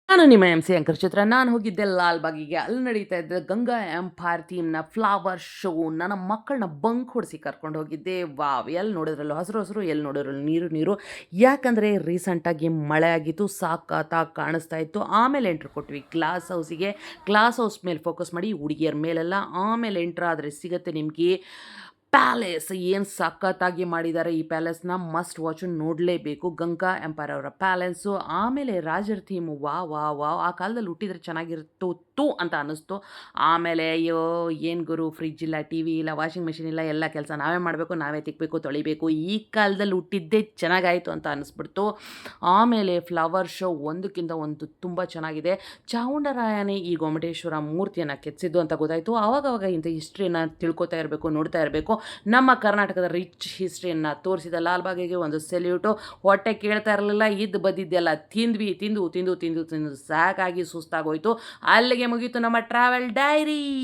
ನಾನು ನಿಮ್ಮ MC ಅಂಕರ್ ಚಿತ್ರ. ನಾನು ಹೋಗಿದ್ದೆ ಲಾಲ್‌ಬಾಗಿಗೆ. ಅಲ್ಲಿ ನಡೀತಾ ಇದ್ದ ಗಂಗಾ ಎಂಪೈರ್ ಥೀಮ್‌ನ ಫ್ಲವರ್ ಶೋ. ನನ್ನ ಮಕ್ಕಳನ್ನ ಬಂಕ್ ಹೊಡ್ಸಿ ಕರ್ಕೊಂಡು ಹೋಗಿದ್ದೆ. ವಾವ್! ಎಲ್ಲಿ ನೋಡಿದ್ರಲ್ಲೂ ಹಸಿರು ಹಸಿರು, ಎಲ್ಲಿ ನೋಡಿದ್ರಲ್ಲೂ ನೀರು ನೀರು. ಯಾಕಂದರೆ ರೀಸೆಂಟಾಗಿ ಮಳೆ ಆಗಿತ್ತು. ಸಖತ್ತಾಗಿ ಕಾಣಿಸ್ತಾ ಇತ್ತು. ಆಮೇಲೆ ಎಂಟ್ರಿ ಕೊಟ್ವಿ ಗ್ಲಾಸ್ ಹೌಸಿಗೆ. ಗ್ಲಾಸ್ ಹೌಸ್ ಮೇಲೆ ಫೋಕಸ್ ಮಾಡಿ ಹುಡುಗಿಯರ ಮೇಲೆಲ್ಲ. ಆಮೇಲೆ ಎಂಟರ್ ಆದರೆ ಸಿಗುತ್ತೆ ನಿಮಗೆ ಪ್ಯಾಲೇಸ್. ಏನು ಸಖತ್ತಾಗಿ ಮಾಡಿದ್ದಾರೆ ಈ ಪ್ಯಾಲೇಸ್‌ನ. ಮಸ್ಟ್ ವಾಚ್, ನೋಡಲೇಬೇಕು. ಗಂಗಾ ಎಂಪೈರ್ ಅವರ ಪ್ಯಾಲೇಸು. ಆಮೇಲೆ ರಾಜರ ಥೀಮು. ವಾವ್! ವಾವ್! ವಾವ್! ಆ ಕಾಲದಲ್ಲಿ ಹುಟ್ಟಿದ್ರೆ ಚೆನ್ನಾಗಿರ್ತಿತ್ತು ಅಂತ ಅನ್ನಿಸ್ತು. ಆಮೇಲೆ ಅಯ್ಯೋ! ಏನು ಗುರು, ಫ್ರಿಡ್ಜ್ ಇಲ್ಲ, ಟಿವಿ ಇಲ್ಲ, ವಾಷಿಂಗ್ ಮೆಷಿನ್ ಇಲ್ಲ, ಎಲ್ಲ ಕೆಲಸ ನಾವೇ ಮಾಡಬೇಕು, ನಾವೇ ತಿಕ್ಕಬೇಕು, ತೊಳಿಬೇಕು. ಈ ಕಾಲದಲ್ಲಿ ಹುಟ್ಟಿದ್ದೇ ಚೆನ್ನಾಗಾಯಿತು ಅಂತ ಅನ್ನಿಸ್ಬಿಡ್ತು. ಆಮೇಲೆ ಫ್ಲವರ್ ಶೋ ಒಂದಕ್ಕಿಂತ ಒಂದು ತುಂಬ ಚೆನ್ನಾಗಿದೆ. ಚಾವುಂಡರಾಯನೇ ಈ ಗೊಮ್ಮಟೇಶ್ವರ ಮೂರ್ತಿಯನ್ನು ಕೆತ್ತಿಸಿದ್ದು ಅಂತ ಗೊತ್ತಾಯಿತು. ಆವಾಗವಾಗ ಇಂಥ ಹಿಸ್ಟ್ರಿನ ತಿಳ್ಕೊತಾ ಇರಬೇಕು, ನೋಡ್ತಾ ಇರಬೇಕು. ನಮ್ಮ ಕರ್ನಾಟಕದ ರಿಚ್ ಹಿಸ್ಟ್ರಿಯನ್ನು ತೋರಿಸಿದ ಲಾಲ್‌ಬಾಗಿಗೆ ಒಂದು ಸೆಲ್ಯೂಟು. ಹೊಟ್ಟೆ ಕೇಳ್ತಾ ಇರಲಿಲ್ಲ, ಇದ್ದು ಬದ್ದಿದ್ದೆಲ್ಲ ತಿಂದ್ವಿ. ತಿಂದು ಸಾಕಾಗಿ ಸುಸ್ತಾಗೋಯ್ತು. ಅಲ್ಲಿಗೆ ಮುಗೀತು ನಮ್ಮ ಟ್ರಾವೆಲ್ ಡೈರಿ.